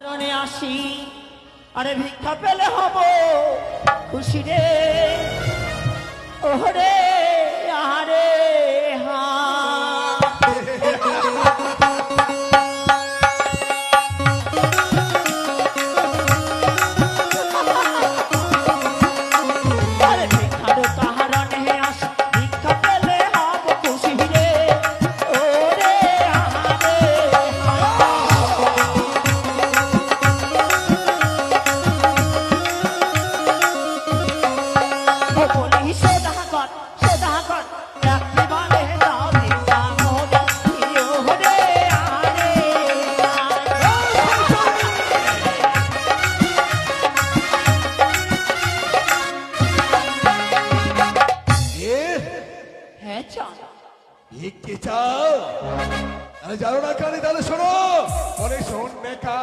আসি আরে ভিক্ষা পেলে হব খুশি রে ওরে আরে হা জানো না কানে তাহলে শোনো, শোন বেকা